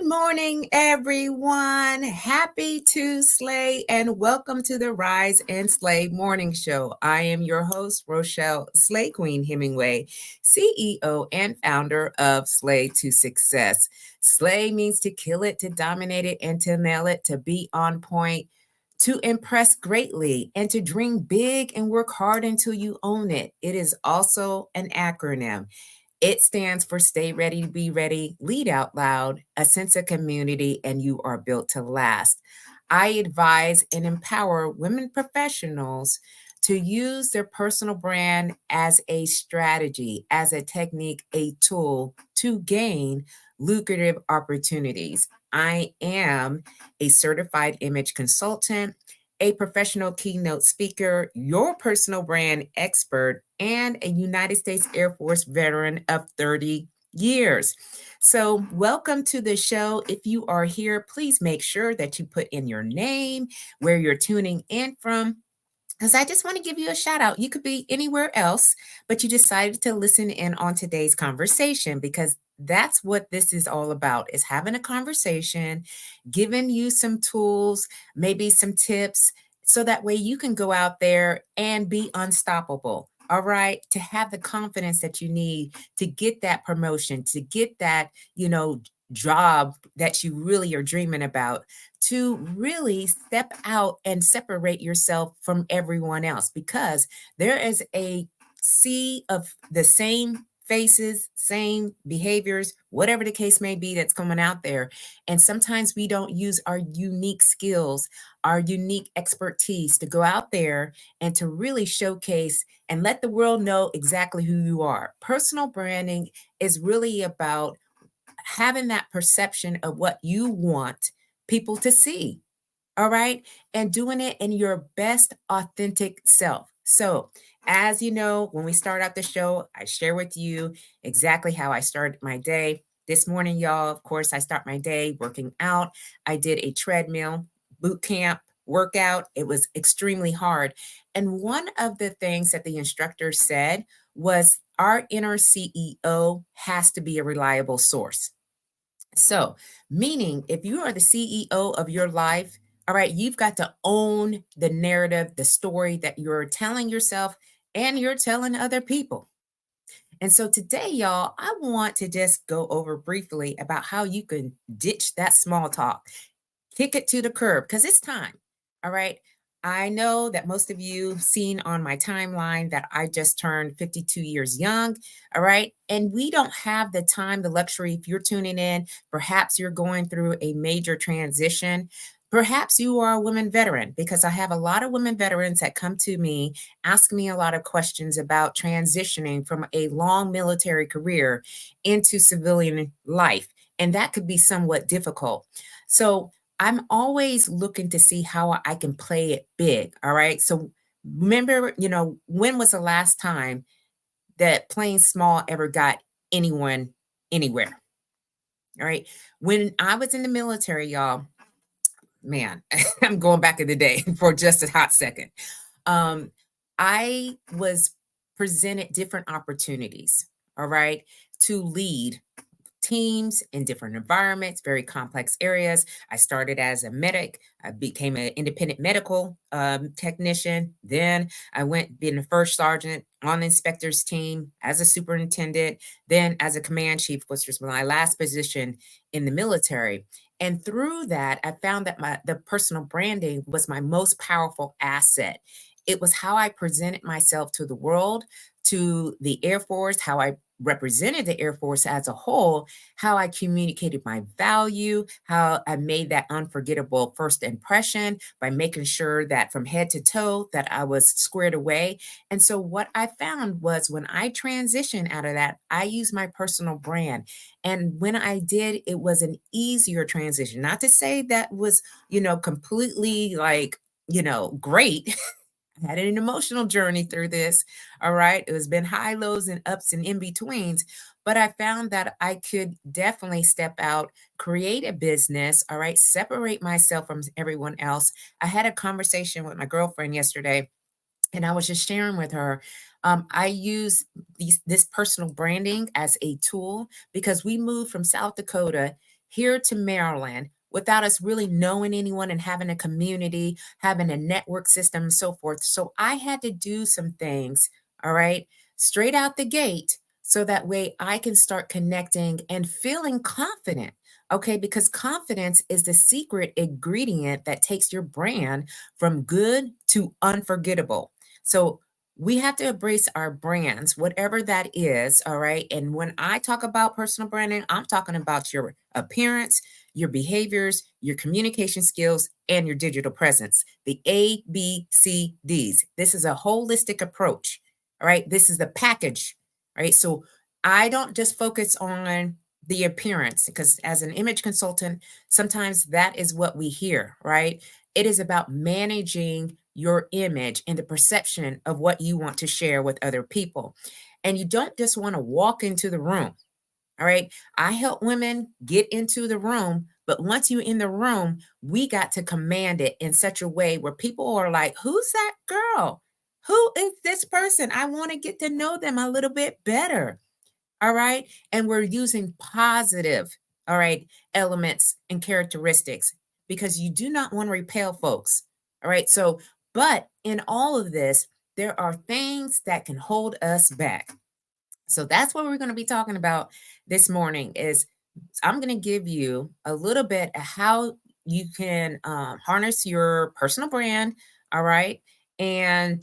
morning, everyone. Happy to slay and welcome to the Rise and Slay Morning Show. I am your host, Rochelle Slay Queen Hemingway, CEO and founder of Slay to Success. Slay means to kill it, to dominate it, and to nail it, to be on point, to impress greatly, and to dream big and work hard until you own it. It is also an acronym. It stands for Stay Ready to Be Ready, Lead Out Loud, a sense of community, and you are built to last. I advise and empower women professionals to use their personal brand as a strategy, as a technique, a tool to gain lucrative opportunities. I am a certified image consultant, a professional keynote speaker, your personal brand expert, and a United States Air Force veteran of 30 years. So, welcome to the show. If you are here, please make sure that you put in your name, where you're tuning in from, because I just want to give you a shout out. You could be anywhere else, but you decided to listen in on today's conversation because that's what this is all about, is having a conversation, giving you some tools, maybe some tips, so that way you can go out there and be unstoppable. All right, to have the confidence that you need to get that promotion, to get that, job that you really are dreaming about, to really step out and separate yourself from everyone else, because there is a sea of the same faces, same behaviors, whatever the case may be that's coming out there. And sometimes we don't use our unique skills, our unique expertise to go out there and to really showcase and let the world know exactly who you are. Personal branding is really about having that perception of what you want people to see. All right. And doing it in your best authentic self. So, as you know, when we start out the show, I share with you exactly how I started my day. This morning, y'all, of course, I start my day working out. I did a treadmill boot camp workout. It was extremely hard. And one of the things that the instructor said was our inner CEO has to be a reliable source. So, meaning if you are the CEO of your life, all right, you've got to own the narrative, the story that you're telling yourself and you're telling other people. And so today, y'all, I want to just go over briefly about how you can ditch that small talk, kick it to the curb, because it's time. All right. I know that most of you seen on my timeline that I just turned 52 years young. All right. And we don't have the time, the luxury. If you're tuning in, perhaps you're going through a major transition. Perhaps you are a women veteran, because I have a lot of women veterans that come to me, ask me a lot of questions about transitioning from a long military career into civilian life. And that could be somewhat difficult. So I'm always looking to see how I can play it big. All right. So remember, when was the last time that playing small ever got anyone anywhere? All right. When I was in the military, y'all, man, I'm going back in the day for just a hot second. Um, I was presented different opportunities, all right, to lead teams in different environments, very complex areas. I started as a medic. I became an independent medical technician. Then I went being a first sergeant on the inspector's team, as a superintendent, then as a command chief, which was my last position in the military. And through that, I found that the personal branding was my most powerful asset. It was how I presented myself to the world, to the Air Force, how I represented the Air Force as a whole, how I communicated my value, how I made that unforgettable first impression by making sure that from head to toe that I was squared away. And so what I found was when I transitioned out of that, I used my personal brand. And when I did, it was an easier transition. Not to say that was, completely like, great. I had an emotional journey through this. All right. It has been high lows and ups and in betweens. But I found that I could definitely step out, create a business. All right. Separate myself from everyone else. I had a conversation with my girlfriend yesterday, and I was just sharing with her. I use this personal branding as a tool because we moved from South Dakota here to Maryland without us really knowing anyone and having a community, having a network system, and so forth. So I had to do some things, all right, straight out the gate, so that way I can start connecting and feeling confident. Okay, because confidence is the secret ingredient that takes your brand from good to unforgettable. So we have to embrace our brands, whatever that is. All right. And when I talk about personal branding, I'm talking about your appearance, your behaviors, your communication skills, and your digital presence. The ABCDs. This is a holistic approach. All right. This is the package. All right. So I don't just focus on the appearance, because as an image consultant, sometimes that is what we hear, right? It is about managing your image and the perception of what you want to share with other people. And you don't just want to walk into the room. All right. I help women get into the room, but once you're in the room, we got to command it in such a way where people are like, who's that girl? Who is this person? I want to get to know them a little bit better. All right. And we're using positive, all right, elements and characteristics, because you do not want to repel folks. All right. So, but in all of this, there are things that can hold us back. So that's what we're going to be talking about this morning is I'm going to give you a little bit of how you can harness your personal brand, all right, and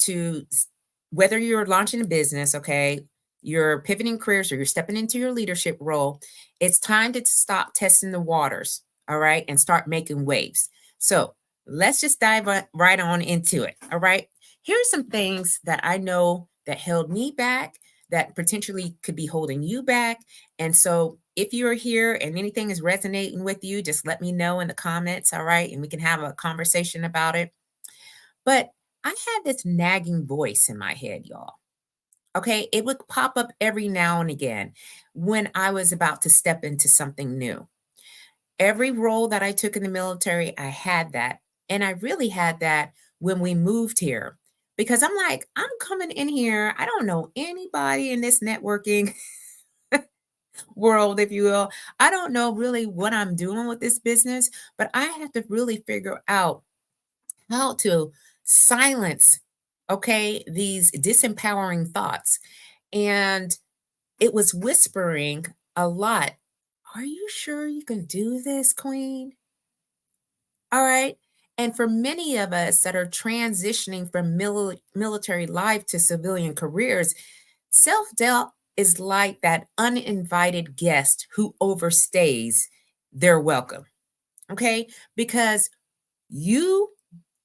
whether you're launching a business, okay, you're pivoting careers or you're stepping into your leadership role, it's time to stop testing the waters, all right, and start making waves. So let's just dive right on into it, all right. Here's some things that I know that held me back, that potentially could be holding you back. And so if you're here and anything is resonating with you, just let me know in the comments, all right? And we can have a conversation about it. But I had this nagging voice in my head, y'all. Okay, it would pop up every now and again when I was about to step into something new. Every role that I took in the military, I had that. And I really had that when we moved here, because I'm like, I'm coming in here. I don't know anybody in this networking world, if you will. I don't know really what I'm doing with this business, but I have to really figure out how to silence, okay, these disempowering thoughts. And it was whispering a lot. Are you sure you can do this, Queen? All right. And for many of us that are transitioning from military life to civilian careers, self doubt is like that uninvited guest who overstays their welcome. Okay. Because you,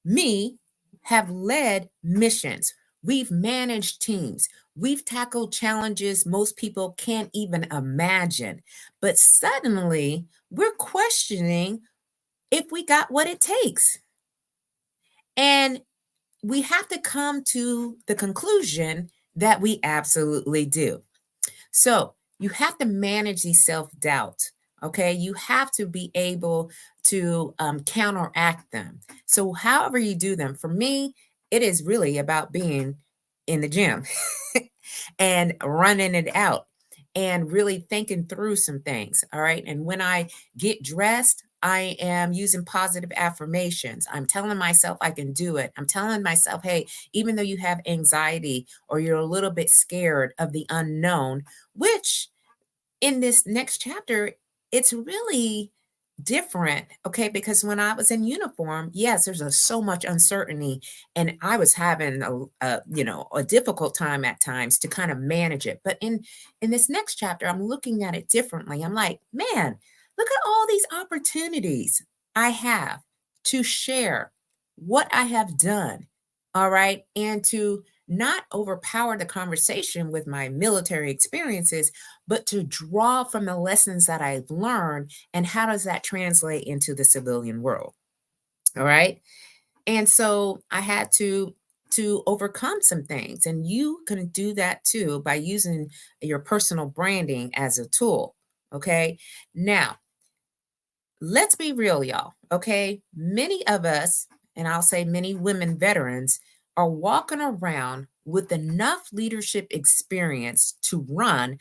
me, have led missions, we've managed teams, we've tackled challenges most people can't even imagine. But suddenly we're questioning if we got what it takes. And we have to come to the conclusion that we absolutely do. So you have to manage these self doubts. Okay. You have to be able to counteract them. So, however you do them, for me, it is really about being in the gym and running it out and really thinking through some things. All right. And when I get dressed, I am using positive affirmations. I'm telling myself I can do it. I'm telling myself, hey, even though you have anxiety or you're a little bit scared of the unknown, which in this next chapter, it's really different, okay? Because when I was in uniform, yes, there's so much uncertainty, and I was having a difficult time at times to kind of manage it. But in this next chapter, I'm looking at it differently. I'm like, man, look at all these opportunities I have to share what I have done, all right, and to not overpower the conversation with my military experiences, but to draw from the lessons that I've learned and how does that translate into the civilian world. All right. And so I had to overcome some things, and you can do that too by using your personal branding as a tool. Okay. Now, let's be real, y'all. Okay. Many of us, and I'll say many women veterans, are walking around with enough leadership experience to run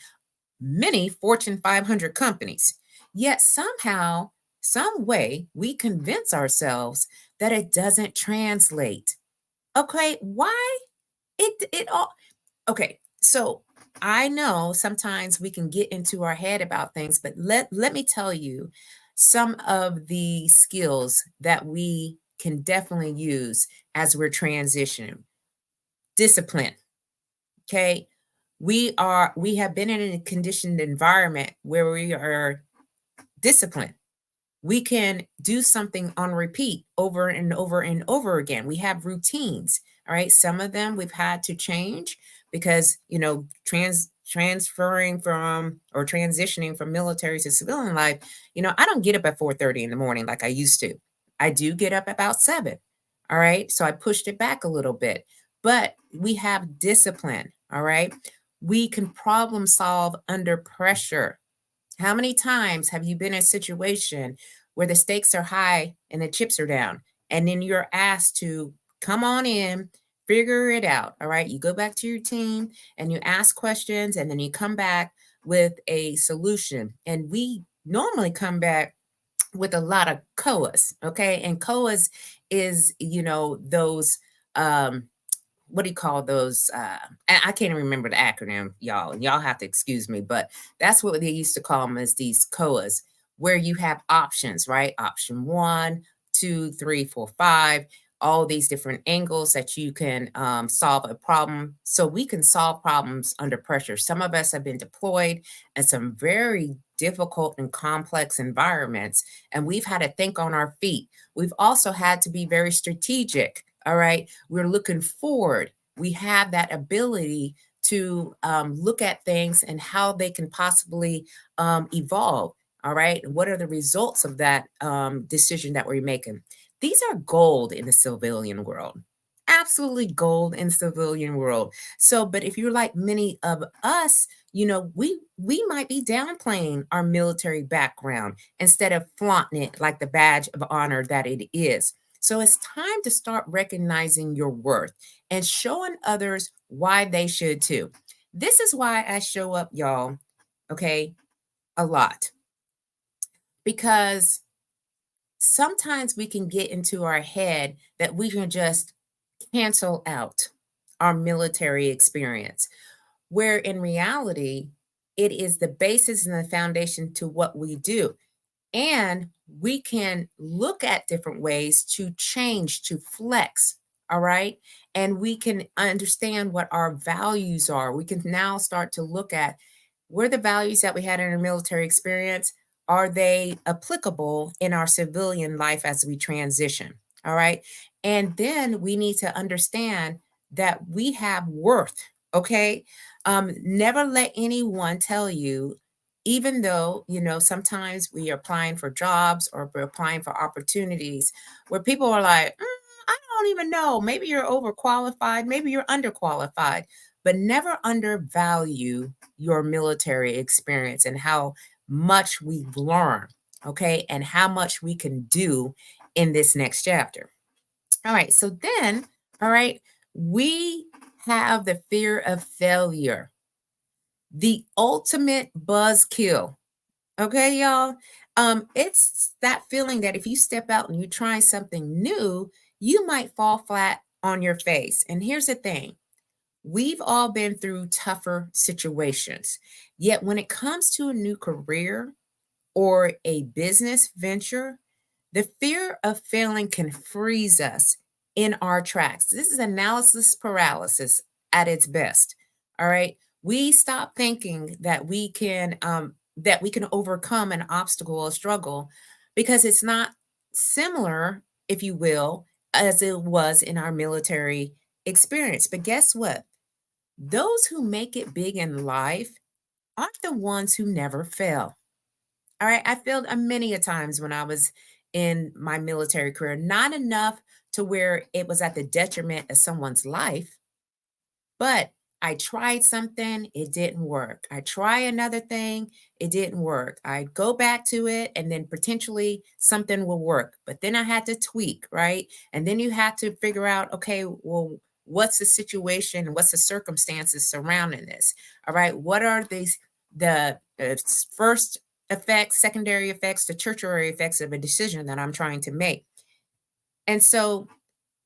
many Fortune 500 companies. Yet somehow, some way, we convince ourselves that it doesn't translate. Okay, why? It all okay. So I know sometimes we can get into our head about things, but let me tell you some of the skills that we can definitely use as we're transitioning. Discipline. Okay. We have been in a conditioned environment where we are disciplined. We can do something on repeat over and over and over again. We have routines. All right. Some of them we've had to change because, transferring from or transitioning from military to civilian life, I don't get up at 4:30 in the morning like I used to. I do get up about 7. All right. So I pushed it back a little bit, but we have discipline. All right. We can problem solve under pressure. How many times have you been in a situation where the stakes are high and the chips are down, and then you're asked to come on in, figure it out? All right. You go back to your team and you ask questions, and then you come back with a solution. And we normally come back with a lot of COAs. Okay. And COAs is, those what do you call those? And I can't remember the acronym, y'all. Y'all have to excuse me, but that's what they used to call them, as these COAs, where you have options, right? Option 1, 2, 3, 4, 5, all these different angles that you can solve a problem. So we can solve problems under pressure. Some of us have been deployed in some very difficult and complex environments, and we've had to think on our feet. We've also had to be very strategic. All right. We're looking forward. We have that ability to look at things and how they can possibly evolve. All right. And what are the results of that decision that we're making? These are gold in the civilian world. Absolutely gold in civilian world. So, but if you're like many of us, we might be downplaying our military background instead of flaunting it like the badge of honor that it is. So it's time to start recognizing your worth and showing others why they should too. This is why I show up, y'all, okay, a lot, because sometimes we can get into our head that we can just cancel out our military experience, where in reality, it is the basis and the foundation to what we do. And we can look at different ways to change, to flex. All right. And we can understand what our values are. We can now start to look at where the values that we had in our military experience, are they applicable in our civilian life as we transition? All right. And then we need to understand that we have worth. Okay. Never let anyone tell you, even though, sometimes we are applying for jobs or we're applying for opportunities where people are like, I don't even know. Maybe you're overqualified, maybe you're underqualified, but never undervalue your military experience and how much we've learned, okay, and how much we can do in this next chapter. All right, so then, all right, we have the fear of failure, the ultimate buzzkill. Okay, y'all. It's that feeling that if you step out and you try something new, you might fall flat on your face. And here's the thing. We've all been through tougher situations. Yet when it comes to a new career or a business venture, the fear of failing can freeze us in our tracks. This is analysis paralysis at its best. All right. We stop thinking that we can overcome an obstacle or struggle because it's not similar, if you will, as it was in our military experience. But guess what? Those who make it big in life aren't the ones who never fail. All right. I failed many a times when I was in my military career, not enough to where it was at the detriment of someone's life, but I tried something, it didn't work. I try another thing, it didn't work. I go back to it, and then potentially something will work. But then I had to tweak, right? And then you have to figure out, okay, well, what's the situation? What's the circumstances surrounding this? All right. What are these, the first effects, secondary effects, the tertiary effects of a decision that I'm trying to make. And so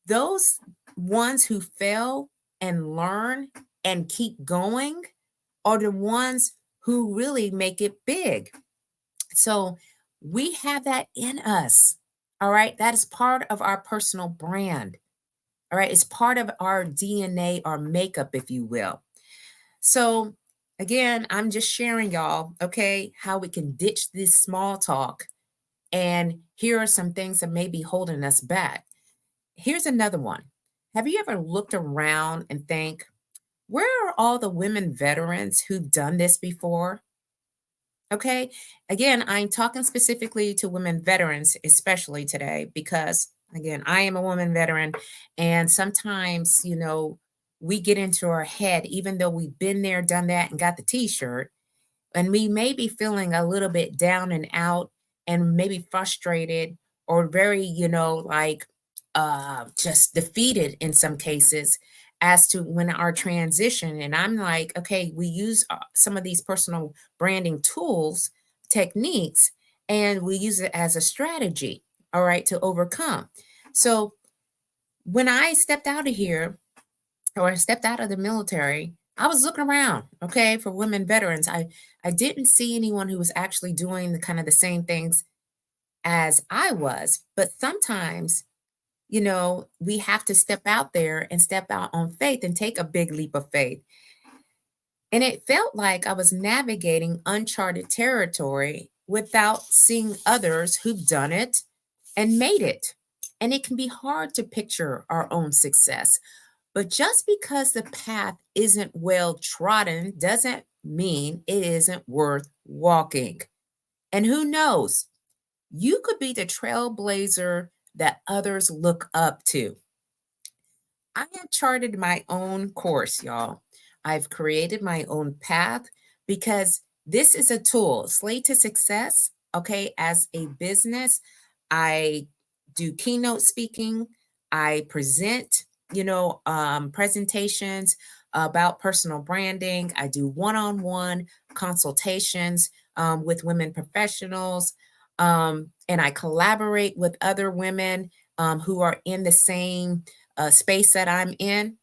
those ones who fail and learn and keep going are the ones who really make it big. So we have that in us. All right. That is part of our personal brand. All right. It's part of our DNA, our makeup, if you will. So again, I'm just sharing y'all, okay, how we can ditch this small talk. And here are some things that may be holding us back. Here's another one. Have you ever looked around and think, where are all the women veterans who've done this before? Okay. Again, I'm talking specifically to women veterans, especially today, because again, I am a woman veteran. And sometimes, we get into our head, even though we've been there, done that, and got the t shirt, and we may be feeling a little bit down and out and maybe frustrated or very, like just defeated in some cases as to when our transition. And I'm like, okay, we use some of these personal branding tools, techniques, and we use it as a strategy, all right, to overcome. So when I stepped out of here, or I stepped out of the military, I was looking around, okay, for women veterans. I didn't see anyone who was actually doing the kind of the same things as I was. But sometimes, we have to step out there and step out on faith and take a big leap of faith. And it felt like I was navigating uncharted territory without seeing others who've done it and made it. And it can be hard to picture our own success. But just because the path isn't well trodden doesn't mean it isn't worth walking. And who knows, you could be the trailblazer that others look up to. I have charted my own course, y'all. I've created my own path because this is a tool. Slay to Success, okay, as a business, I do keynote speaking, I present, presentations about personal branding. I do one-on-one consultations with women professionals, and I collaborate with other women who are in the same space that I'm in.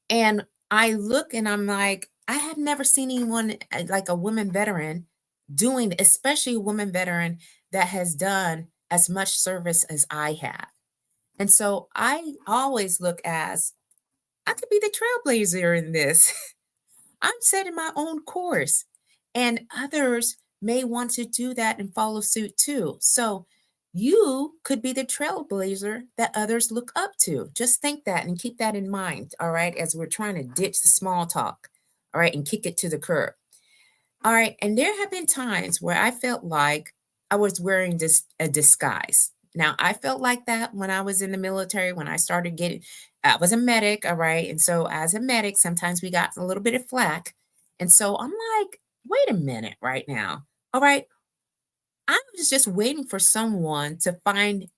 And I look and I'm like, I have never seen anyone like a woman veteran doing, especially a woman veteran that has done as much service as I have. And so I always look as I could be the trailblazer in this. I'm setting my own course, and others may want to do that and follow suit too. So you could be the trailblazer that others look up to. Just think that and keep that in mind, all right, as we're trying to ditch the small talk, all right, and kick it to the curb. All right, and there have been times where I felt like I was wearing a disguise. Now, I felt like that when I was in the military, when I started getting, I was a medic, all right. And so, as a medic, sometimes we got a little bit of flack. And so I'm like, wait a minute right now. All right, I was just waiting for someone to find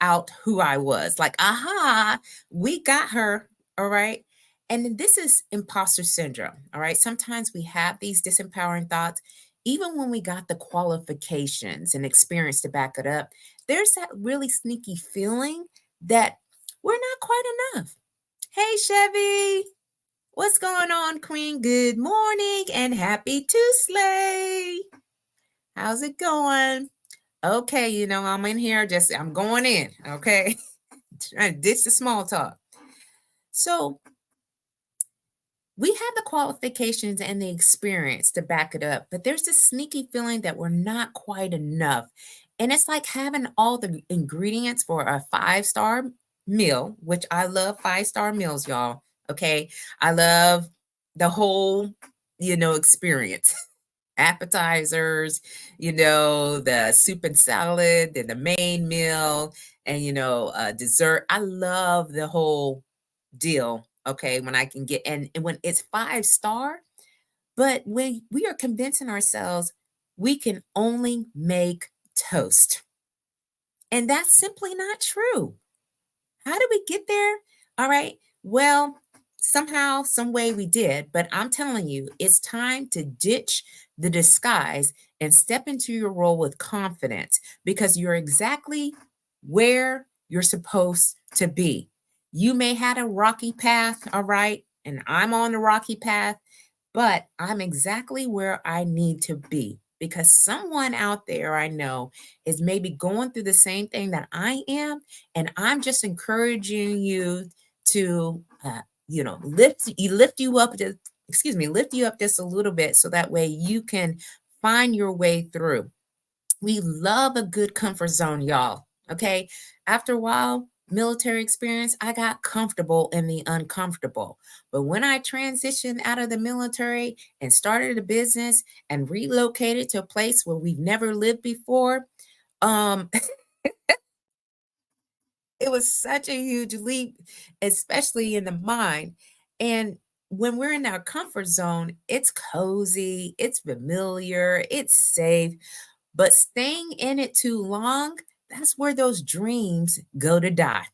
out who I was. Like, aha, we got her. All right. And then this is imposter syndrome. All right. Sometimes we have these disempowering thoughts, even when we got the qualifications and experience to back it up. There's that really sneaky feeling that we're not quite enough. Hey, Chevy, what's going on, Queen? Good morning and happy Tuesday. How's it going? Okay, I'm in here, I'm going in, okay? Trying to ditch the small talk. So we have the qualifications and the experience to back it up, but there's this sneaky feeling that we're not quite enough. And it's like having all the ingredients for a 5-star meal, which I love 5-star meals, y'all. Okay. I love the whole, experience. Appetizers, the soup and salad, and the main meal, and dessert. I love the whole deal. Okay, when I can get and when it's 5-star, but when we are convincing ourselves we can only make toast, and that's simply not true. How do we get there? All right. Well, Somehow, some way we did, but I'm telling you, it's time to ditch the disguise and step into your role with confidence because you're exactly where you're supposed to be. You may had a rocky path, all right, and I'm on the rocky path, but I'm exactly where I need to be because someone out there I know is maybe going through the same thing that I am, and I'm just encouraging you to, lift you up. Just, excuse me, lift you up just a little bit so that way you can find your way through. We love a good comfort zone, y'all. Okay. After a while, military experience, I got comfortable in the uncomfortable. But when I transitioned out of the military and started a business and relocated to a place where we've never lived before, um, it was such a huge leap, especially in the mind. And when we're in our comfort zone, it's cozy, it's familiar, it's safe. But staying in it too long, that's where those dreams go to die.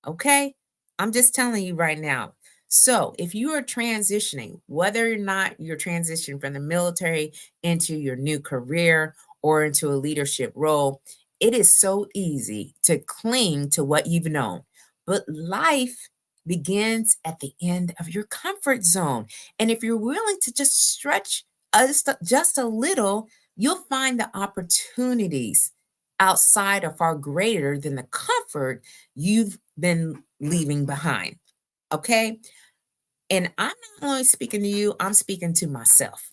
Okay? I'm just telling you right now. So, if you are transitioning, whether or not you're transitioning from the military into your new career or into a leadership role, it is so easy to cling to what you've known. But life begins at the end of your comfort zone. And if you're willing to just stretch just a little, you'll find the opportunities outside are far greater than the comfort you've been leaving behind. Okay. And I'm not only speaking to you, I'm speaking to myself.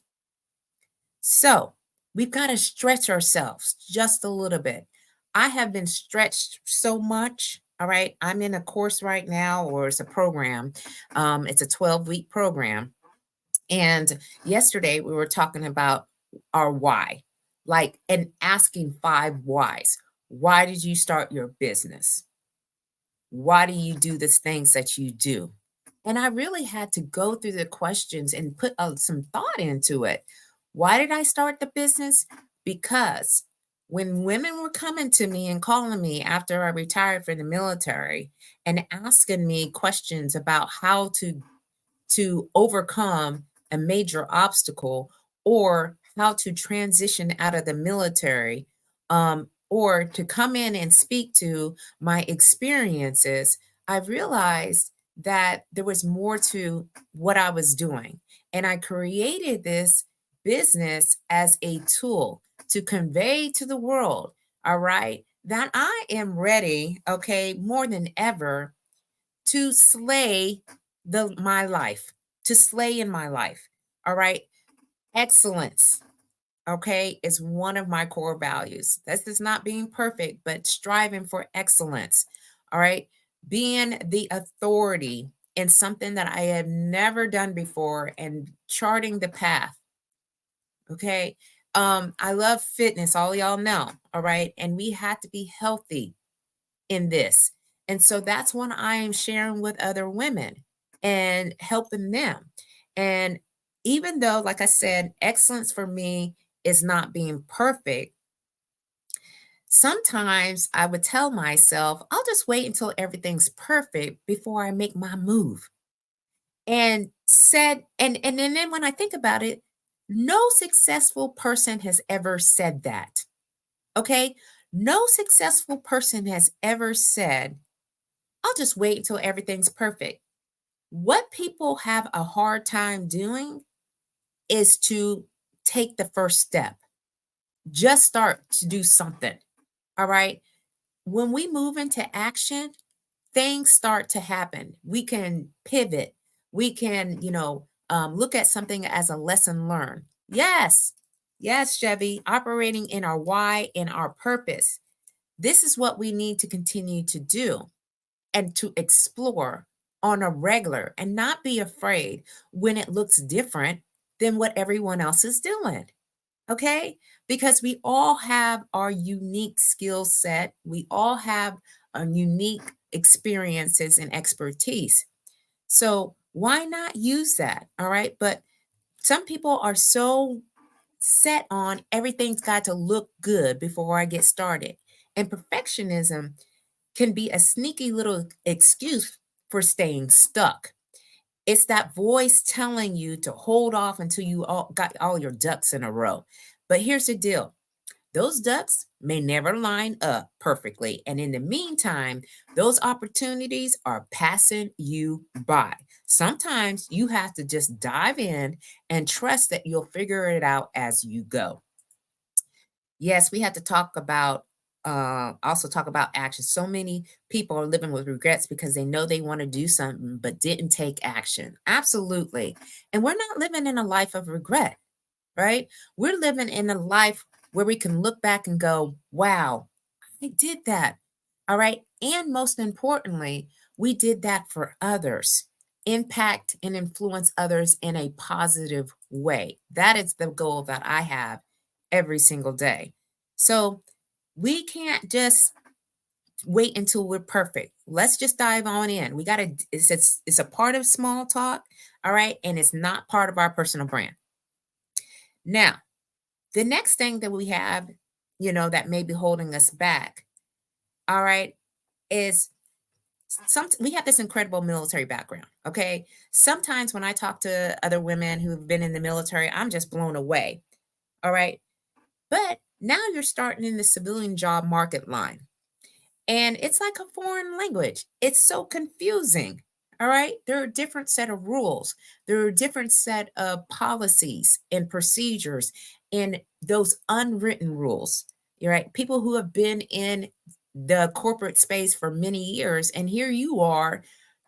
So we've got to stretch ourselves just a little bit. I have been stretched so much. All right. I'm in a course right now, or it's a program. It's a 12-week program. And yesterday we were talking about our why, like, and asking 5 whys. Why did you start your business? Why do you do the things that you do? And I really had to go through the questions and put some thought into it. Why did I start the business? Because when women were coming to me and calling me after I retired from the military and asking me questions about how to overcome a major obstacle or how to transition out of the military, or to come in and speak to my experiences, I realized that there was more to what I was doing. And I created this business as a tool to convey to the world, all right, that I am ready, okay, more than ever to slay my life, to slay in my life. All right. Excellence, okay, is one of my core values. This is not being perfect, but striving for excellence. All right. Being the authority in something that I have never done before and charting the path. Okay. I love fitness, all y'all know. All right. And we have to be healthy in this. And so that's what I am sharing with other women and helping them. And even though, like I said, excellence for me is not being perfect, sometimes I would tell myself, I'll just wait until everything's perfect before I make my move. And then when I think about it, no successful person has ever said that. Okay? No successful person has ever said, I'll just wait until everything's perfect. What people have a hard time doing is to take the first step. Just start to do something. All right. When we move into action, things start to happen. We can pivot. We can, look at something as a lesson learned. Yes. Yes, Chevy, operating in our why, in our purpose. This is what we need to continue to do and to explore on a regular and not be afraid when it looks different than what everyone else is doing. Okay? Because we all have our unique skill set, we all have our unique experiences and expertise. So, why not use that? All right? But some people are so set on everything's got to look good before I get started. And perfectionism can be a sneaky little excuse for staying stuck. It's that voice telling you to hold off until you got all your ducks in a row. But here's the deal. Those ducks may never line up perfectly. And in the meantime, those opportunities are passing you by. Sometimes you have to just dive in and trust that you'll figure it out as you go. Yes, we had to talk about also talk about action. So many people are living with regrets because they know they want to do something but didn't take action. Absolutely. And we're not living in a life of regret, right? We're living in a life where we can look back and go, wow, I did that. All right. And most importantly, we did that for others, impact and influence others in a positive way. That is the goal that I have every single day. So we can't just wait until we're perfect. Let's just dive on in. We got to, it's a part of small talk. All right. And it's not part of our personal brand. Now, the next thing that we have, that may be holding us back, all right, is we have this incredible military background. Okay. Sometimes when I talk to other women who've been in the military, I'm just blown away. All right. But now you're starting in the civilian job market line. And it's like a foreign language. It's so confusing. All right. There are a different set of rules. There are a different set of policies and procedures and those unwritten rules. You're right. People who have been in the corporate space for many years, and here you are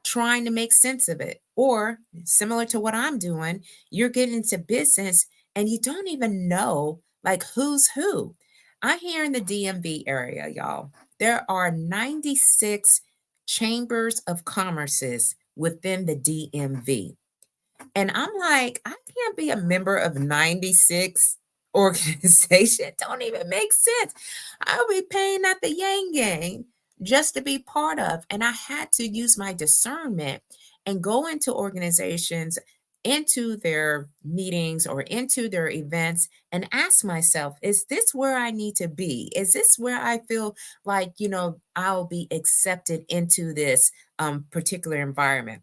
trying to make sense of it. Or similar to what I'm doing, you're getting into business and you don't even know like who's who. I here in the DMV area, y'all. There are 96 chambers of commerces within the DMV. And I'm like, I can't be a member of 96 organization. Don't even make sense. I'll be paying at the Yang Gang just to be part of. And I had to use my discernment and go into organizations, into their meetings or into their events and ask myself, is this where I need to be? Is this where I feel like, I'll be accepted into this particular environment?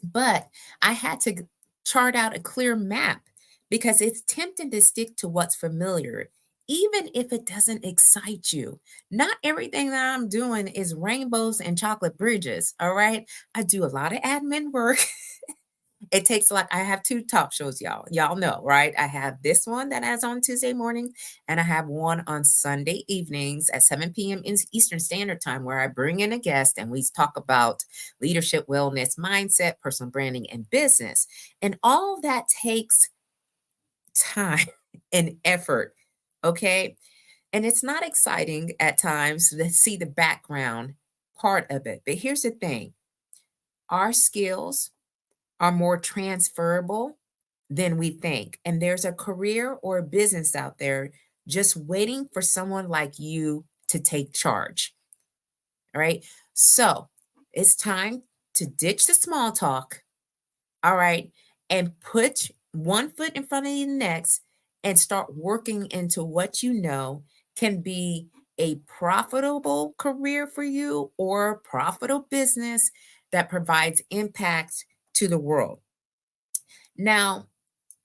But I had to chart out a clear map because it's tempting to stick to what's familiar, even if it doesn't excite you. Not everything that I'm doing is rainbows and chocolate bridges. All right. I do a lot of admin work. It takes like I have two talk shows, y'all. Y'all know, right? I have this one that has on Tuesday morning, and I have one on Sunday evenings at 7 p.m. Eastern Standard Time, where I bring in a guest and we talk about leadership, wellness, mindset, personal branding, and business. And all that takes time and effort. Okay. And it's not exciting at times to see the background part of it. But here's the thing, our skills are more transferable than we think. And there's a career or a business out there just waiting for someone like you to take charge. All right. So it's time to ditch the small talk. All right. And put one foot in front of the next and start working into what you know can be a profitable career for you or a profitable business that provides impact to the world. Now,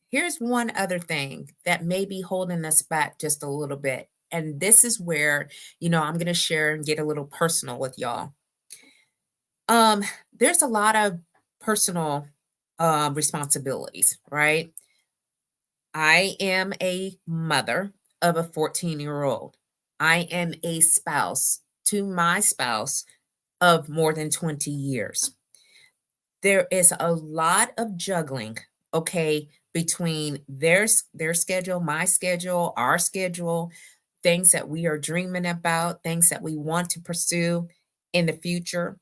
here's one other thing that may be holding us back just a little bit. And this is where, I'm going to share and get a little personal with y'all. There's a lot of personal responsibilities, right? I am a mother of a 14-year-old. I am a spouse to my spouse of more than 20 years. There is a lot of juggling, okay, between their schedule, my schedule, our schedule, things that we are dreaming about, things that we want to pursue in the future.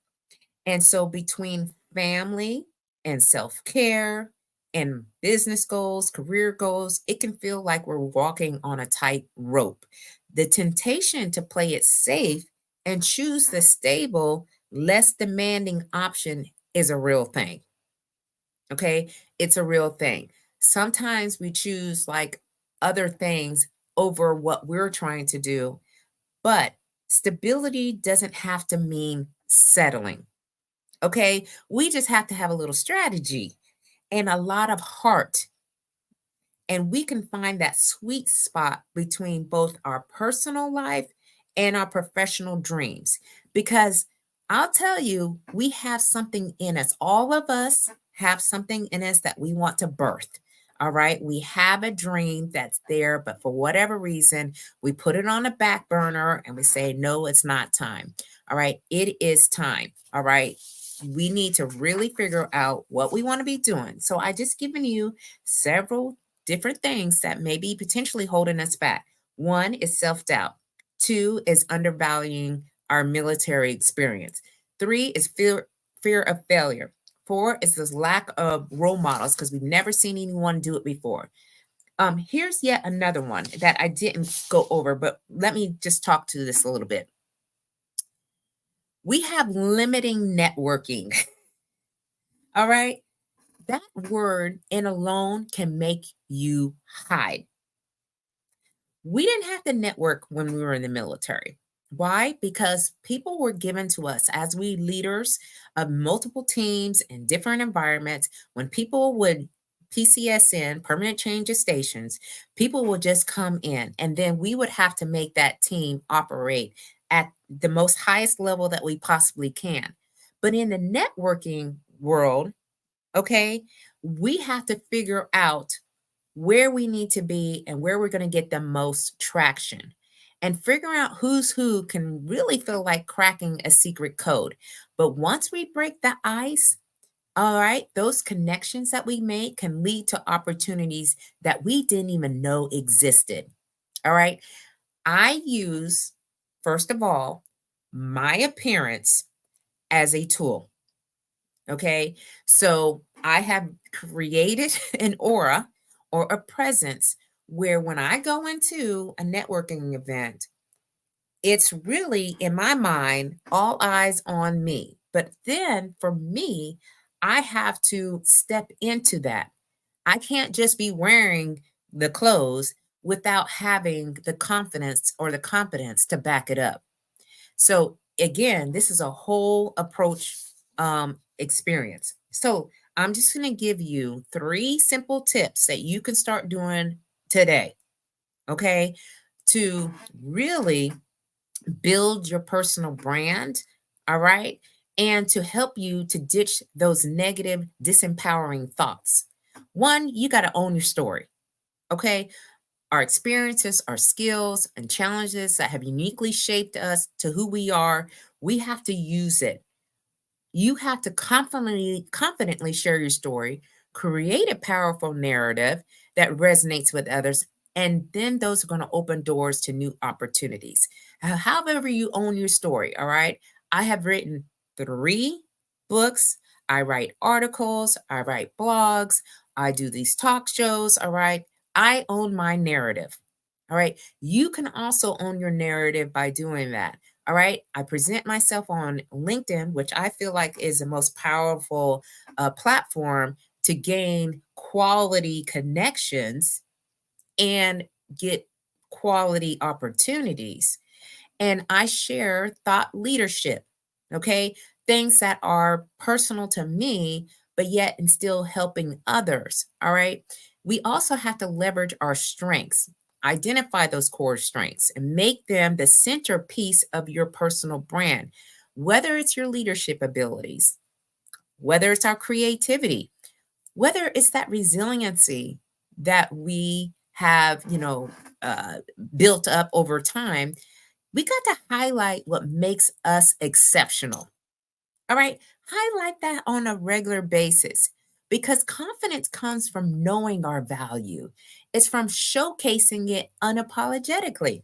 And so between family and self-care and business goals, career goals, it can feel like we're walking on a tight rope. The temptation to play it safe and choose the stable, less demanding option is a real thing. Okay. It's a real thing. Sometimes we choose like other things over what we're trying to do, but stability doesn't have to mean settling. Okay. We just have to have a little strategy and a lot of heart, and we can find that sweet spot between both our personal life and our professional dreams. Because I'll tell you, we have something in us. All of us have something in us that we want to birth. All right. We have a dream that's there, but for whatever reason, we put it on the back burner and we say, no, it's not time. All right. It is time. All right. We need to really figure out what we want to be doing. So I just given you several different things that may be potentially holding us back. One is self doubt. Two is undervaluing our military experience. Three is fear of failure. Four is this lack of role models because we've never seen anyone do it before. Here's yet another one that I didn't go over, but let me just talk to this a little bit. We have limiting networking. All right. That word in alone can make you hide. We didn't have to network when we were in the military. Why? Because people were given to us as we leaders of multiple teams in different environments. When people would PCS in, permanent change of stations, people would just come in and then we would have to make that team operate at the most highest level that we possibly can. But in the networking world, okay, we have to figure out where we need to be and where we're going to get the most traction. And figuring out who's who can really feel like cracking a secret code. But once we break the ice, all right, those connections that we make can lead to opportunities that we didn't even know existed. All right. I use, first of all, my appearance as a tool. Okay. So I have created an aura or a presence where when I go into a networking event, it's really in my mind, all eyes on me. But then for me, I have to step into that. I can't just be wearing the clothes without having the confidence or the competence to back it up. So again, this is a whole approach experience. So I'm just going to give you three simple tips that you can start doing today, okay, to really build your personal brand, all right, and to help you to ditch those negative, disempowering thoughts. One, you got to own your story, okay? Our experiences, our skills, and challenges that have uniquely shaped us to who we are, we have to use it. You have to confidently share your story, create a powerful narrative that resonates with others, and then those are going to open doors to new opportunities. However, you own your story, all right? I have written 3 books. I write articles, I write blogs, I do these talk shows, all right? I own my narrative. All right. You can also own your narrative by doing that. All right. I present myself on LinkedIn, which I feel like is the most powerful platform to gain quality connections and get quality opportunities. And I share thought leadership, okay? Things that are personal to me, but yet and still helping others, all right? We also have to leverage our strengths, identify those core strengths, and make them the centerpiece of your personal brand, whether it's your leadership abilities, whether it's our creativity, whether it's that resiliency that we have, uh, built up over time. We got to highlight what makes us exceptional. All right. Highlight that on a regular basis because confidence comes from knowing our value, it's from showcasing it unapologetically.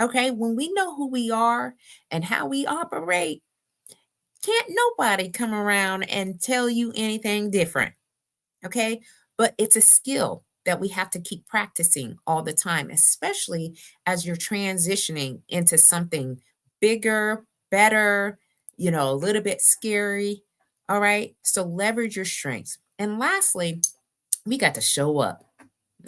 Okay. When we know who we are and how we operate, can't nobody come around and tell you anything different. Okay. But it's a skill that we have to keep practicing all the time, especially as you're transitioning into something bigger, better, a little bit scary. All right. So leverage your strengths. And lastly, we got to show up.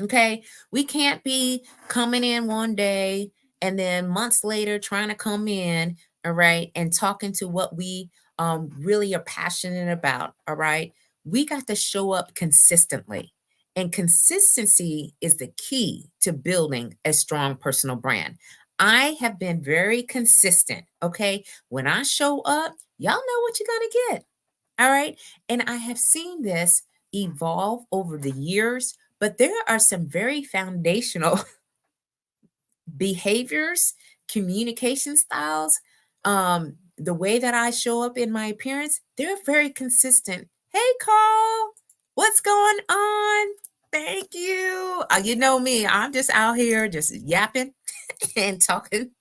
Okay. We can't be coming in one day and then months later trying to come in, all right, and talking to what we really are passionate about, all right, we got to show up consistently. And consistency is the key to building a strong personal brand. I have been very consistent, okay? When I show up, y'all know what you're going to get, all right? And I have seen this evolve over the years, but there are some very foundational behaviors, communication styles, the way that I show up in my appearance, they're very consistent. Hey, Carl, what's going on? Thank you. You know me, I'm just out here just yapping and talking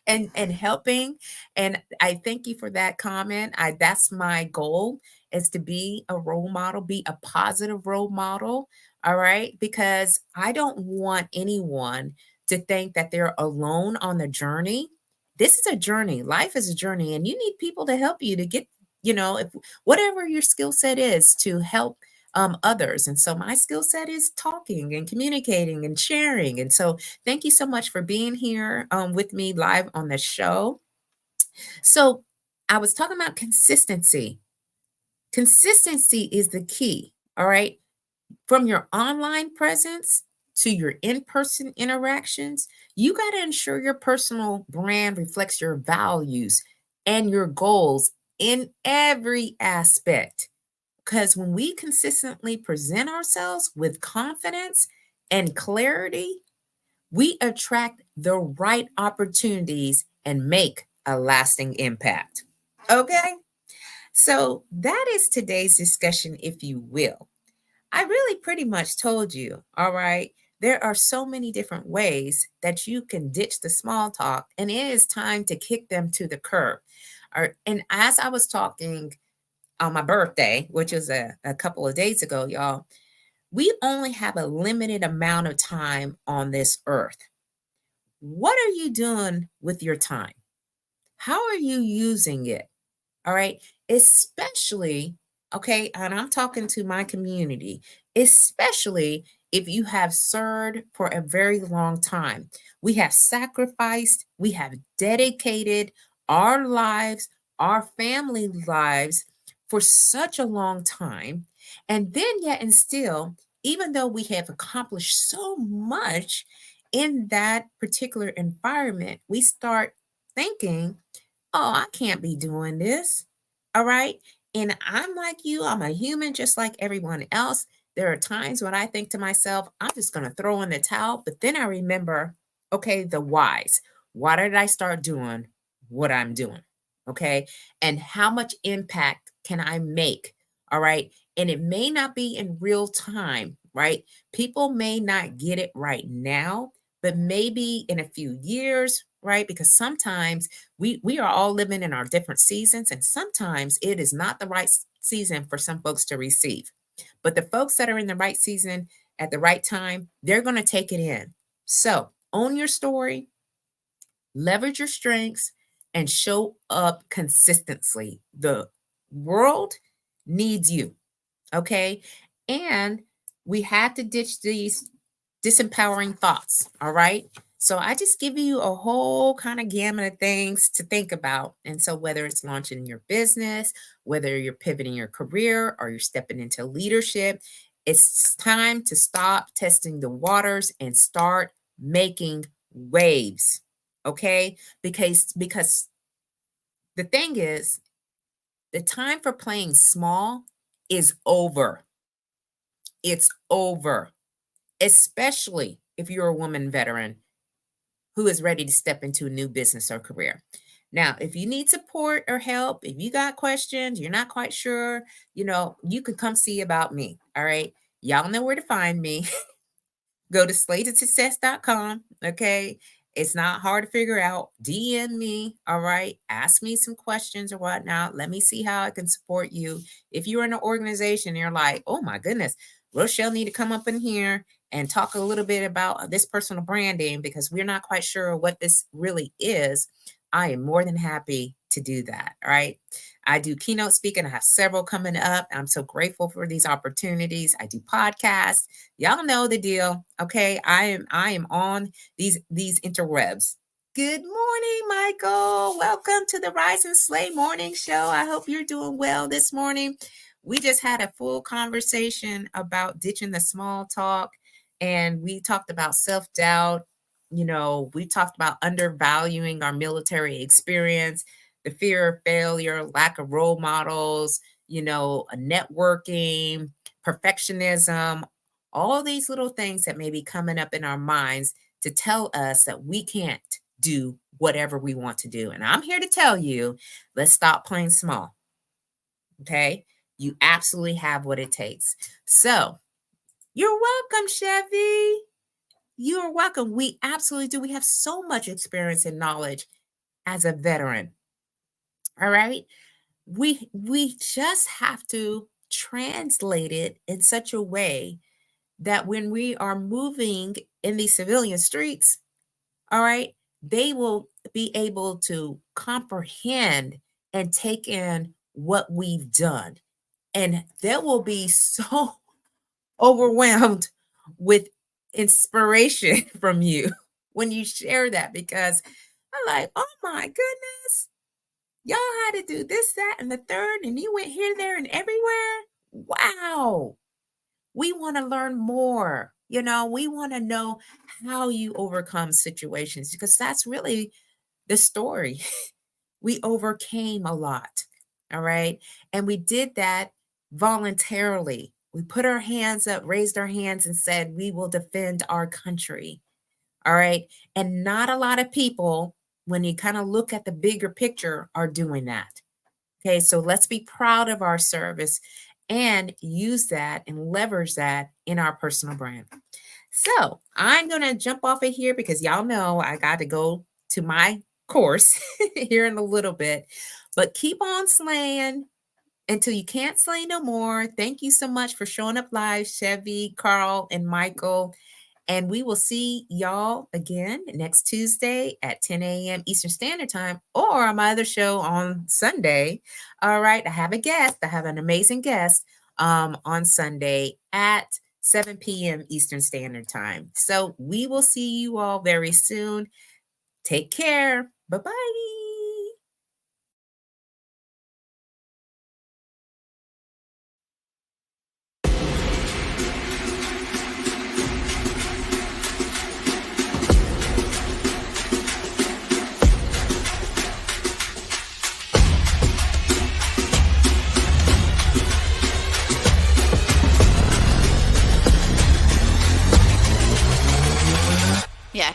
and helping. And I thank you for that comment. That's my goal, is to be a role model, be a positive role model. All right, because I don't want anyone to think that they're alone on the journey. This is a journey. Life is a journey, and you need people to help you to get, if whatever your skill set is, to help others. And so my skill set is talking and communicating and sharing. And so thank you so much for being here with me live on the show. So I was talking about consistency. Consistency is the key. All right. From your online presence to your in person interactions, you got to ensure your personal brand reflects your values and your goals in every aspect. Because when we consistently present ourselves with confidence and clarity, we attract the right opportunities and make a lasting impact. Okay? So that is today's discussion, if you will. I really pretty much told you, all right? There are so many different ways that you can ditch the small talk, and it is time to kick them to the curb. And as I was talking on my birthday, which was a couple of days ago, y'all, we only have a limited amount of time on this earth. What are you doing with your time? How are you using it? All right. Especially, okay, and I'm talking to my community, especially if you have served for a very long time. We have sacrificed, we have dedicated our lives, our family lives for such a long time. And then, yet, and still, even though we have accomplished so much in that particular environment, we start thinking, oh, I can't be doing this. All right. And I'm like you, I'm a human just like everyone else. There are times when I think to myself, I'm just going to throw in the towel. But then I remember, okay, the whys. Why did I start doing what I'm doing? Okay. And how much impact can I make? All right. And it may not be in real time, right? People may not get it right now, but maybe in a few years, right? Because sometimes we are all living in our different seasons, and sometimes it is not the right season for some folks to receive. But the folks that are in the right season at the right time, they're going to take it in. So own your story, leverage your strengths, and show up consistently. The world needs you. Okay. And we have to ditch these disempowering thoughts. All right. So I just give you a whole kind of gamut of things to think about. And so whether it's launching your business, whether you're pivoting your career or you're stepping into leadership, it's time to stop testing the waters and start making waves. Okay? Because the thing is, the time for playing small is over. It's over, especially if you're a woman veteran who is ready to step into a new business or career. Now, if you need support or help, if you got questions, you're not quite sure, you can come see about me. All right. Y'all know where to find me. Go to slateofsuccess.com. Okay. It's not hard to figure out. DM me. All right. Ask me some questions or whatnot. Let me see how I can support you. If you're in an organization, you're like, oh my goodness, Rochelle need to come up in here and talk a little bit about this personal branding because we're not quite sure what this really is. I am more than happy to do that. All right. I do keynote speaking. I have several coming up. I'm so grateful for these opportunities. I do podcasts. Y'all know the deal. Okay. I am on these interwebs. Good morning, Michael. Welcome to the Rise and Slay Morning Show. I hope you're doing well this morning. We just had a full conversation about ditching the small talk, and we talked about self-doubt. We talked about undervaluing our military experience, the fear of failure, lack of role models, networking, perfectionism, all these little things that may be coming up in our minds to tell us that we can't do whatever we want to do. And I'm here to tell you, let's stop playing small. Okay? You absolutely have what it takes. So, you're welcome, Chevy. You're welcome. We absolutely do. We have so much experience and knowledge as a veteran. All right? We just have to translate it in such a way that when we are moving in these civilian streets, all right, they will be able to comprehend and take in what we've done. And they will be so overwhelmed with inspiration from you when you share that, because I'm like, oh my goodness, y'all had to do this, that, and the third, and you went here, there, and everywhere. Wow. We want to learn more. We want to know how you overcome situations, because that's really the story. We overcame a lot. All right. And we did that voluntarily. We put our hands up, raised our hands, and said, we will defend our country. All right. And not a lot of people, when you kind of look at the bigger picture, are doing that. Okay. So let's be proud of our service and use that and leverage that in our personal brand. So I'm going to jump off of here because y'all know I got to go to my course here in a little bit, but keep on slaying until you can't slay no more. Thank you so much for showing up live, Chevy, Carl, and Michael. And we will see y'all again next Tuesday at 10 a.m. Eastern Standard Time, or on my other show on Sunday. All right. I have a guest. I have an amazing guest on Sunday at 7 p.m. Eastern Standard Time. So we will see you all very soon. Take care. Bye-bye. Yeah.